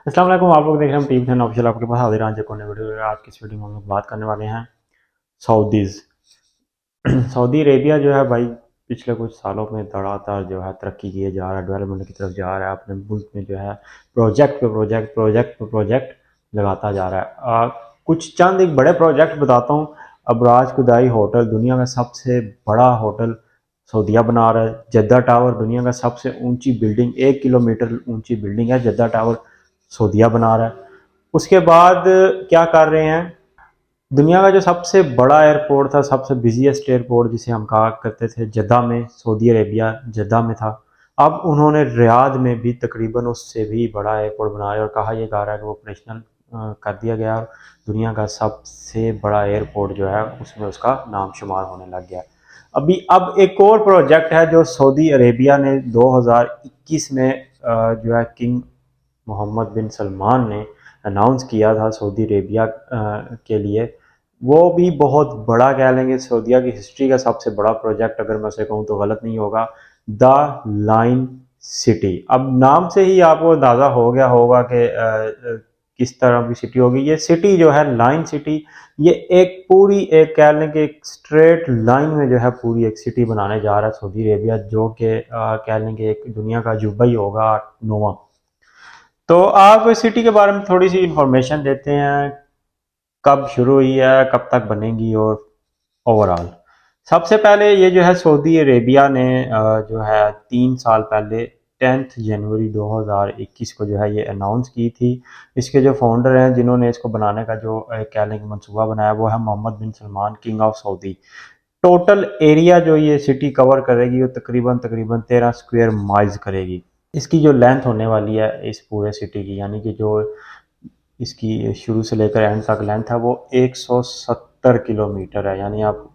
अस्सलाम वालेकुम। आप लोग देख रहे हैं टीवी टेन ऑफिशियल। आपके पास हाजिर आज एक और नई वीडियो है। आज की इस वीडियो में हम लोग बात करने वाले हैं सऊदीज़। सऊदी अरेबिया जो है भाई, पिछले कुछ सालों में धड़ाधड़ जो है तरक्की किए जा रहा है, डेवलपमेंट की तरफ जा रहा है। अपने मुल्क में जो है प्रोजेक्ट लगाता जा रहा है। कुछ चंद एक बड़े प्रोजेक्ट बताता हूँ। अबराज खुदाई होटल, दुनिया का सबसे बड़ा होटल सऊदीया बना रहा है। जद्दा टावर, दुनिया का सबसे ऊंची बिल्डिंग, 1 किलोमीटर ऊंची बिल्डिंग है जद्दा टावर, सऊदीया बना रहा है। उसके बाद क्या कर रहे हैं, दुनिया का जो सबसे बड़ा एयरपोर्ट था, सबसे बिजीएस्ट एयरपोर्ट जिसे हम कहा करते थे, जद्दा में, सऊदी अरेबिया जद्दा में था। अब उन्होंने रियाद में भी तकरीबन उससे भी बड़ा एयरपोर्ट बनाया और कहा यह जा रहा है कि वो ऑपरेशनल कर दिया गया। दुनिया का सबसे बड़ा एयरपोर्ट जो है उसमें उसका नाम शुमार होने लग गया। अभी अब एक और प्रोजेक्ट है जो सऊदी अरेबिया ने 2021 में जो है किंग मोहम्मद बिन सलमान ने अनाउंस किया था सऊदी अरेबिया के लिए। वो भी बहुत बड़ा कह लेंगे, सऊदीया की हिस्ट्री का सबसे बड़ा प्रोजेक्ट अगर मैं उसे कहूँ तो गलत नहीं होगा। The line city. अब नाम से ही आपको अंदाज़ा हो गया होगा कि किस तरह की सिटी होगी ये सिटी जो है, लाइन सिटी। ये एक पूरी एक कह लें कि एक स्ट्रेट लाइन में जो है पूरी एक सिटी बनाने जा रहा है सऊदी अरेबिया, जो कि कह लें कि एक दुनिया का अजूबा ही होगा, नोवा। तो आप सिटी के बारे में थोड़ी सी इंफॉर्मेशन देते हैं, कब शुरू हुई है, कब तक बनेगी, और ओवरऑल। सबसे पहले ये जो है सऊदी अरेबिया ने जो है 3 साल पहले 10 जनवरी 2021 को जो है ये अनाउंस की थी। इसके जो फाउंडर हैं, जिन्होंने इसको बनाने का जो कह लें कि मनसूबा बनाया, वो है Mohammed bin Salman, king of Saudi. Total area जो ये सिटी कवर करेगी वो तकरीबन तकरीबन 13 स्क्वायर माइल्स करेगी। इसकी जो लेंथ होने वाली है इस पूरे सिटी की, यानी कि जो इसकी शुरू से लेकर एंड तक लेंथ है, वो 170 किलोमीटर है। यानी आप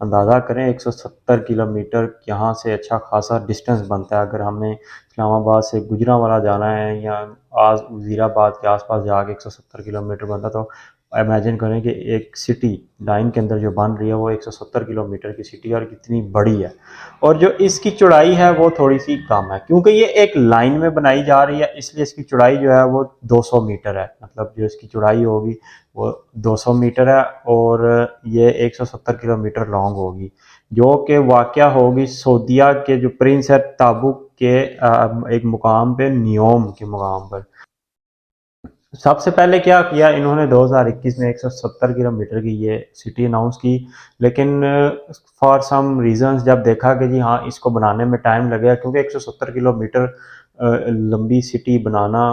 अंदाज़ा करें, 170 किलोमीटर यहाँ से अच्छा खासा डिस्टेंस बनता है। अगर हमें इस्लामाबाद से गुजरांवाला जाना है या आज वज़ीराबाद के आसपास जाके 170 किलोमीटर बनता, तो इमेजिन करें कि एक सिटी लाइन के अंदर जो बन रही है वो 170 किलोमीटर की सिटी और कितनी बड़ी है। और जो इसकी चौड़ाई है वो थोड़ी सी कम है, क्योंकि ये एक लाइन में बनाई जा रही है, इसलिए इसकी चौड़ाई जो है वो 200 मीटर है। मतलब जो इसकी चौड़ाई होगी वो 200 मीटर है, और ये 170 किलोमीटर लॉन्ग होगी, जो कि वाक़या होगी सऊदीया के जो प्रिंस है ताबुक के एक मुकाम पे, नियोम के मुकाम पर। सबसे पहले क्या किया इन्होंने, 2021 में 170 किलोमीटर की ये सिटी अनाउंस की। लेकिन फॉर सम रीजंस जब देखा कि जी हाँ इसको बनाने में टाइम लगेगा, क्योंकि 170 किलोमीटर लंबी सिटी बनाना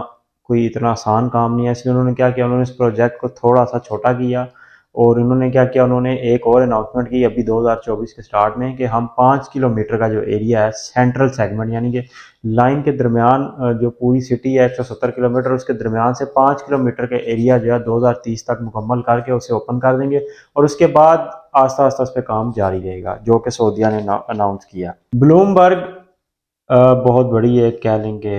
कोई इतना आसान काम नहीं है, इसलिए उन्होंने क्या किया, उन्होंने इस प्रोजेक्ट को थोड़ा सा छोटा किया। और उन्होंने क्या किया, उन्होंने एक और अनाउंसमेंट की अभी 2024 के स्टार्ट में, कि हम 5 किलोमीटर का जो एरिया है, सेंट्रल सेगमेंट, यानी कि लाइन के दरमियान जो पूरी सिटी है 170 किलोमीटर, उसके दरमियान से 5 किलोमीटर का एरिया जो है 2030 तक मुकम्मल करके उसे ओपन कर देंगे। और उसके बाद आस्ता आस्ता उस पर काम जारी रहेगा, जो कि सऊदीया ने अनाउंस किया। ब्लूमबर्ग बहुत बड़ी एक कह लेंगे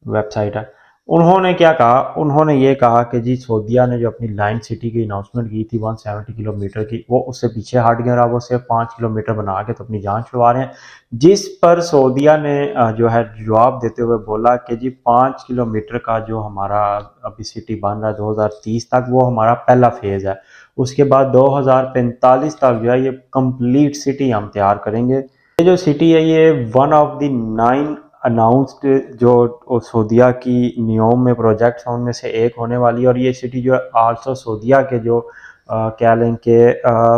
वेबसाइट है। उन्होंने क्या कहा, उन्होंने ये कहा कि जी सऊदीया ने जो अपनी लाइन सिटी की अनाउंसमेंट की थी 170 किलोमीटर की, वो उससे पीछे हट गया और अब वो सिर्फ 5 किलोमीटर बना के तो अपनी जान छुड़वा रहे हैं। जिस पर सऊदीया ने जो है जवाब देते हुए बोला कि जी 5 किलोमीटर का जो हमारा अभी सिटी बन रहा है 2030 तक, वो हमारा पहला फेज़ है। उसके बाद 2045 तक जो है ये कंप्लीट सिटी हम तैयार करेंगे। ये जो सिटी है ये वन ऑफ द 9 अनाउंस्ड जो सऊदीया की नियोम में प्रोजेक्ट्स हैं उनमें से एक होने वाली है। और ये सिटी जो है आल्सो सऊदीया के जो क्या लें कि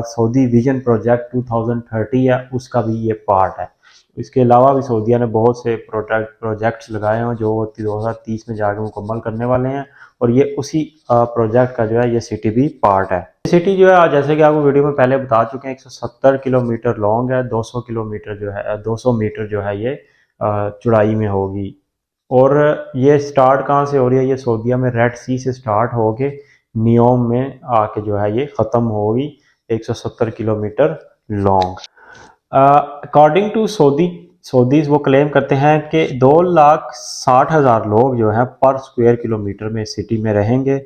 सऊदी विजन प्रोजेक्ट 2030 है, उसका भी ये पार्ट है। इसके अलावा भी सऊदीया ने बहुत से प्रोजेक्ट्स लगाए हैं जो 2030 में जाकर मुकम्मल करने वाले हैं, और ये उसी प्रोजेक्ट का जो है ये सिटी भी पार्ट है। सिटी जो है जैसे कि आपको वीडियो में पहले बता चुके हैं 170 किलोमीटर लॉन्ग है, 200 किलोमीटर जो है 200 मीटर जो है ये चौड़ाई में होगी। और ये स्टार्ट कहाँ से हो रही है, ये सऊदीया में रेड सी से स्टार्ट होके नियोम में आके जो है ये ख़त्म होगी, 170 kilometre long. According to Saudis वो क्लेम करते हैं कि 2,60,000 लोग जो हैं पर स्क्वायर किलोमीटर में सिटी में रहेंगे,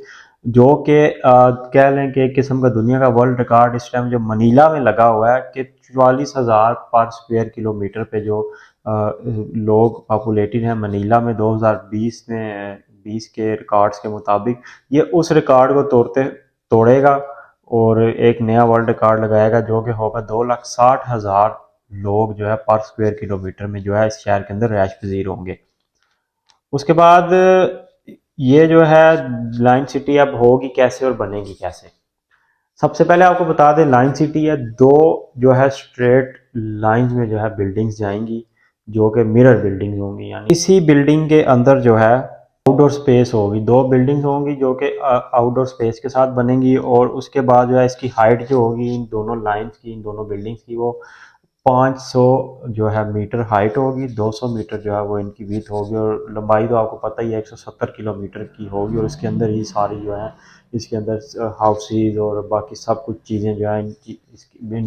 जो कि कह लें कि एक किस्म का दुनिया का वर्ल्ड रिकॉर्ड इस टाइम जो मनीला में लगा हुआ है, कि 44,000 पर स्क्वायर किलोमीटर पे जो लोग पॉपुलेटेड हैं मनीला में 2020 में 2020 के रिकॉर्ड्स के मुताबिक ये उस रिकॉर्ड को तोड़ेगा और एक नया वर्ल्ड रिकॉर्ड लगाएगा, जो कि होगा 2,60,000 लोग जो है पर स्क्वायर किलोमीटर में जो है इस शहर के अंदर रैश पजीर होंगे। उसके बाद ये जो है लाइन सिटी अब होगी कैसे और बनेगी कैसे। सबसे पहले आपको बता दें, लाइन सिटी है, दो जो है स्ट्रेट लाइंस में जो है बिल्डिंग्स जाएंगी, जो कि मिरर बिल्डिंग्स होंगी। यानी इसी बिल्डिंग के अंदर जो है आउटडोर स्पेस होगी, दो बिल्डिंग्स होंगी जो कि आउटडोर स्पेस के साथ बनेंगी। और उसके बाद जो है इसकी हाइट जो होगी इन दोनों लाइंस की, इन दोनों बिल्डिंग्स की, वो 500 जो है मीटर हाइट होगी, 200 मीटर जो है वो इनकी विड्थ होगी, और लंबाई तो आपको पता ही है 170 किलोमीटर की होगी। और इसके अंदर ही सारी जो है इसके अंदर हाउसेज और बाकी सब कुछ चीज़ें जो है इन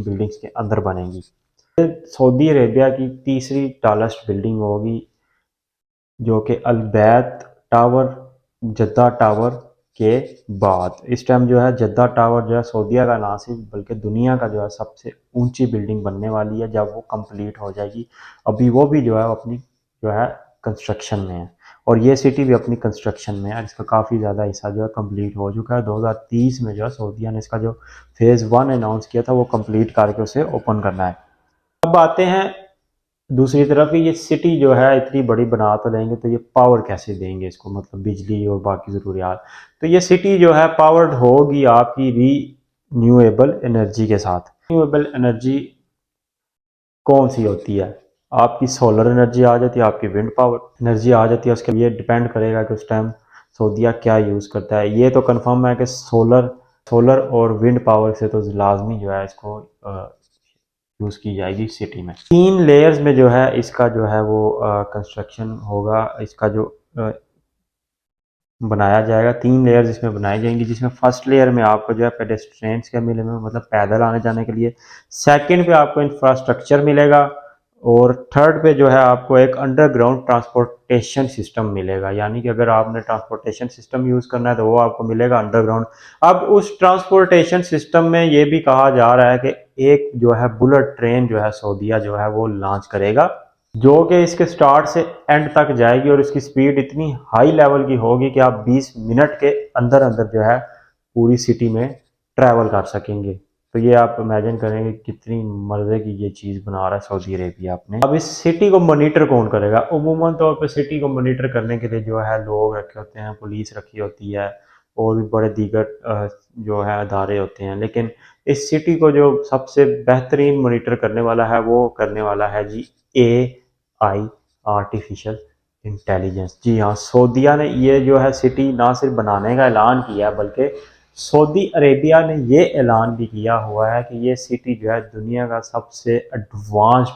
बिल्डिंग्स के अंदर बनेंगी। सऊदी अरेबिया की तीसरी टालेस्ट बिल्डिंग होगी, जो कि अलबैत टावर, जद्दा टावर के बाद। इस टाइम जो है जद्दा टावर जो है सऊदीया का ना सिर्फ बल्कि दुनिया का जो है सबसे ऊंची बिल्डिंग बनने वाली है जब वो कंप्लीट हो जाएगी। अभी वो भी जो है अपनी जो है कंस्ट्रक्शन में है, और ये सिटी भी अपनी कंस्ट्रक्शन में है। इसका काफ़ी ज़्यादा हिस्सा जो है कंप्लीट हो चुका है। 2030 में जो है सऊदीया ने इसका जो फेज़ 1 अनाउंस किया था वो कंप्लीट करके उसे ओपन करना है। अब आते हैं दूसरी तरफ, ये सिटी जो है इतनी बड़ी बना तो लेंगे, तो ये पावर कैसे देंगे इसको, मतलब बिजली और बाकी ज़रूरियात। तो ये सिटी जो है पावर्ड होगी आपकी रीन्यूएबल एनर्जी के साथ। रीन्यूएबल एनर्जी कौन सी होती है? आपकी सोलर एनर्जी आ जाती है, आपकी विंड पावर एनर्जी आ जाती है। उसके ये डिपेंड करेगा कि उस टाइम सऊदीया क्या यूज़ करता है। ये तो कंफर्म है कि सोलर सोलर और विंड पावर से तो लाजमी जो है इसको यूज़ की जाएगी सिटी में। 3 लेयर्स में जो है इसका जो है वो कंस्ट्रक्शन होगा, इसका जो बनाया जाएगा। 3 लेयर्स इसमें बनाई जाएंगी, जिसमें फर्स्ट लेयर में आपको जो है पेडेस्ट्रियंस के मिलेंगे, मतलब पैदल आने जाने के लिए। सेकंड पे आपको इंफ्रास्ट्रक्चर मिलेगा, और थर्ड पे जो है आपको एक अंडरग्राउंड ट्रांसपोर्टेशन सिस्टम मिलेगा। यानी कि अगर आपने ट्रांसपोर्टेशन सिस्टम यूज़ करना है तो वो आपको मिलेगा अंडरग्राउंड। अब उस ट्रांसपोर्टेशन सिस्टम में ये भी कहा जा रहा है कि एक जो है बुलेट ट्रेन जो है सऊदीया जो है वो लॉन्च करेगा, जो कि इसके स्टार्ट से एंड तक जाएगी, और इसकी स्पीड इतनी हाई लेवल की होगी कि आप 20 मिनट के अंदर अंदर जो है पूरी सिटी में ट्रैवल कर सकेंगे। तो ये आप इमेजिन करेंगे कितनी मज़े की ये चीज़ बना रहा है सऊदी अरेबिया अपने। अब इस सिटी को मॉनिटर कौन करेगा? उमूमन तौर पे सिटी को मॉनिटर करने के लिए जो है लोग रखे होते हैं, पुलिस रखी होती है, और भी बड़े दीगर जो है अदारे होते हैं। लेकिन इस सिटी को जो सबसे बेहतरीन मॉनिटर करने वाला है वो करने वाला है जी AI, आर्टिफिशियल इंटेलिजेंस। जी हाँ, सऊदीया ने ये जो है सिटी ना सिर्फ बनाने का ऐलान किया, बल्कि सऊदी अरेबिया ने ये ऐलान भी किया हुआ है कि ये सिटी जो है दुनिया का सबसे एडवांस्ड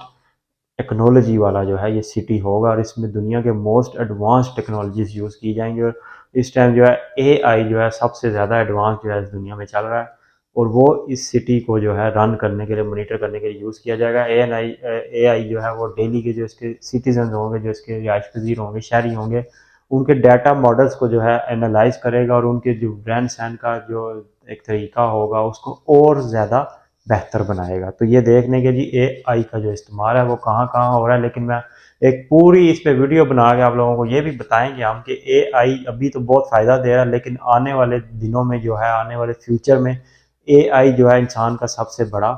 टेक्नोलॉजी वाला जो है ये सिटी होगा, और इसमें दुनिया के मोस्ट एडवांस टेक्नोलॉजीज यूज़ की जाएंगी। और इस टाइम जो है AI जो है सबसे ज़्यादा एडवांस जो है इस दुनिया में चल रहा है, और वो इस सिटी को जो है रन करने के लिए, मॉनिटर करने के लिए यूज़ किया जाएगा। AI जो है वो डेली के जो इसके सिटीजन होंगे, जो इसके रिहाइश पजीर होंगे, शहरी होंगे, उनके डाटा मॉडल्स को जो है एनालाइज करेगा, और उनके जो रहन सहन का जो एक तरीका होगा उसको और ज़्यादा बेहतर बनाएगा। तो ये देखने के जी AI का जो इस्तेमाल है वो कहाँ कहाँ हो रहा है। लेकिन मैं एक पूरी इस पे वीडियो बना के आप लोगों को ये भी बताएंगे हम कि AI अभी तो बहुत फ़ायदा दे रहा है, लेकिन आने वाले दिनों में जो है, आने वाले फ्यूचर में AI जो है इंसान का सबसे बड़ा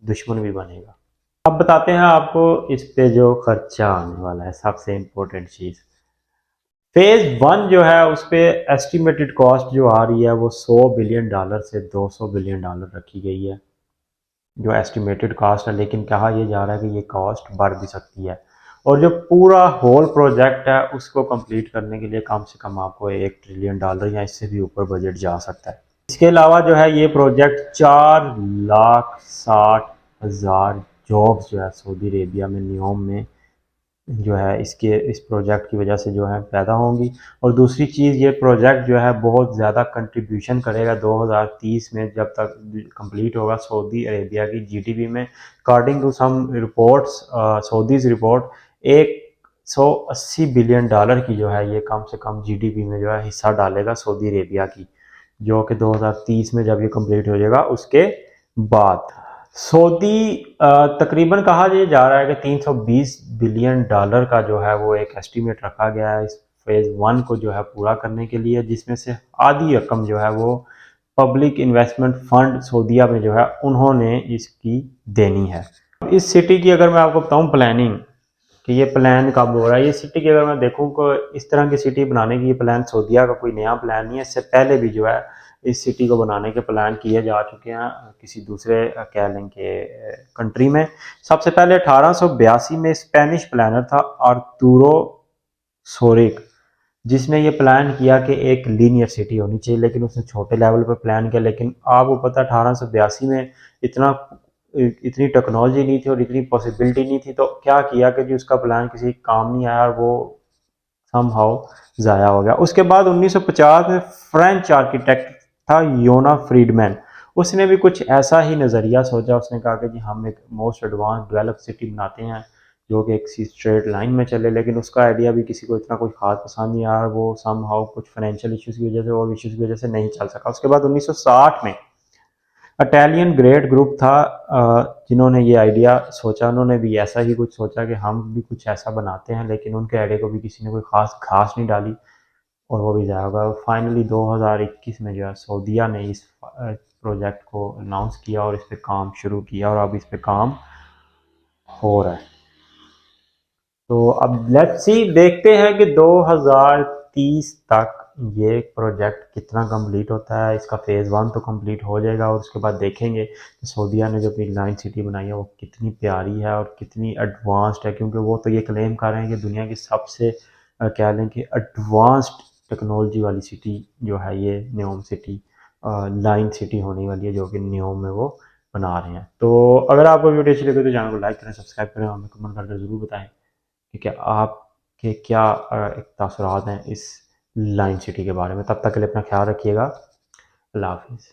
दुश्मन भी बनेगा। अब बताते हैं आपको इस पे जो खर्चा आने वाला है, सबसे इम्पोर्टेंट चीज़। फेज़ 1 जो है उस पे एस्टिमेटेड कॉस्ट जो आ रही है वो $100 बिलियन से $200 बिलियन रखी गई है, जो एस्टिमेटेड कास्ट है। लेकिन कहा यह जा रहा है कि ये कॉस्ट बढ़ भी सकती है, और जो पूरा होल प्रोजेक्ट है उसको कंप्लीट करने के लिए कम से कम आपको $1 ट्रिलियन या इससे भी ऊपर बजट जा सकता है। इसके अलावा जो है ये प्रोजेक्ट 4,60,000 जॉब्स जो है सऊदी अरेबिया में नियोम में जो है इस प्रोजेक्ट की वजह से जो है पैदा होंगी। और दूसरी चीज़, ये प्रोजेक्ट जो है बहुत ज़्यादा कंट्रीब्यूशन करेगा 2030 में, जब तक कंप्लीट होगा सऊदी अरेबिया की जीडीपी में। According to some reports, Saudis report, $180 billion की जो है ये कम से कम जीडीपी में जो है हिस्सा डालेगा सऊदी अरेबिया की, जो कि 2030 में जब ये कंप्लीट हो जाएगा उसके बाद। सऊदी तकरीबन कहा ये जा रहा है कि $320 बिलियन का जो है वो एक एस्टीमेट रखा गया है इस फेज़ 1 को जो है पूरा करने के लिए, जिसमें से आधी रकम जो है वो पब्लिक इन्वेस्टमेंट फ़ंड सऊदीया में जो है उन्होंने इसकी देनी है। इस सिटी की अगर मैं आपको बताऊँ प्लानिंग कि ये प्लान कब हो रहा है, ये सिटी की अगर मैं देखूँ को इस तरह की सिटी बनाने की ये प्लान सऊदीया का कोई नया प्लान नहीं है। इससे पहले भी जो है इस सिटी को बनाने के प्लान किए जा चुके हैं किसी दूसरे कह लें कि कंट्री में। सबसे पहले 1882 में स्पेनिश प्लानर था आर्तुरो सोरिक, जिसने ये प्लान किया कि एक लीनियर सिटी होनी चाहिए, लेकिन उसने छोटे लेवल पर प्लान किया। लेकिन आपको पता है 1882 में इतना इतनी टेक्नोलॉजी नहीं थी और इतनी पॉसिबिलिटी नहीं थी, तो क्या किया कि जी उसका प्लान किसी काम नहीं आया और वो समहाउ ज़ाया हो गया। उसके बाद 1950 में फ्रेंच आर्किटेक्ट था योना फ्रीडमैन, उसने भी कुछ ऐसा ही नज़रिया सोचा। उसने कहा कि जी हम एक मोस्ट एडवांस डेवलप सिटी बनाते हैं जो कि एक सी स्ट्रेट लाइन में चले, लेकिन उसका आइडिया भी किसी को इतना कोई खास पसंद नहीं आया। वो समहाउ कुछ फाइनेंशियल इश्यूज़ की वजह से और इश्यूज़ की वजह से नहीं चल सका। उसके बाद 1960 में इटालियन ग्रेट ग्रुप था जिन्होंने ये आइडिया सोचा। उन्होंने भी ऐसा ही कुछ सोचा कि हम भी कुछ ऐसा बनाते हैं, लेकिन उनके आइडिया को भी किसी ने कोई खास घास नहीं डाली और वो भी ज़ाया होगा। फाइनली 2021 में जो है सऊदीया ने इस प्रोजेक्ट को अनाउंस किया और इस पे काम शुरू किया और अब इस पे काम हो रहा है। तो अब लेट्स सी, देखते हैं कि 2030 तक ये प्रोजेक्ट कितना कंप्लीट होता है। इसका फेज़ 1 तो कंप्लीट हो जाएगा और उसके बाद देखेंगे कि सऊदीया ने जो अपनी लाइन सिटी बनाई है वो कितनी प्यारी है और कितनी एडवांस्ड है, क्योंकि वो तो ये क्लेम कर रहे हैं कि दुनिया की सबसे कह लें कि एडवांस्ड टेक्नोलॉजी वाली सिटी जो है ये न्योम सिटी लाइन सिटी होने वाली है, जो कि न्योम में वो बना रहे हैं। तो अगर आपको वीडियो अच्छी लगे तो चैनल को लाइक करें, सब्सक्राइब करें और हमें कमेंट करके ज़रूर बताएं कि आपके क्या एक तासुरात हैं इस लाइन सिटी के बारे में। तब तक के लिए अपना ख्याल रखिएगा। अल्लाह हाफिज़।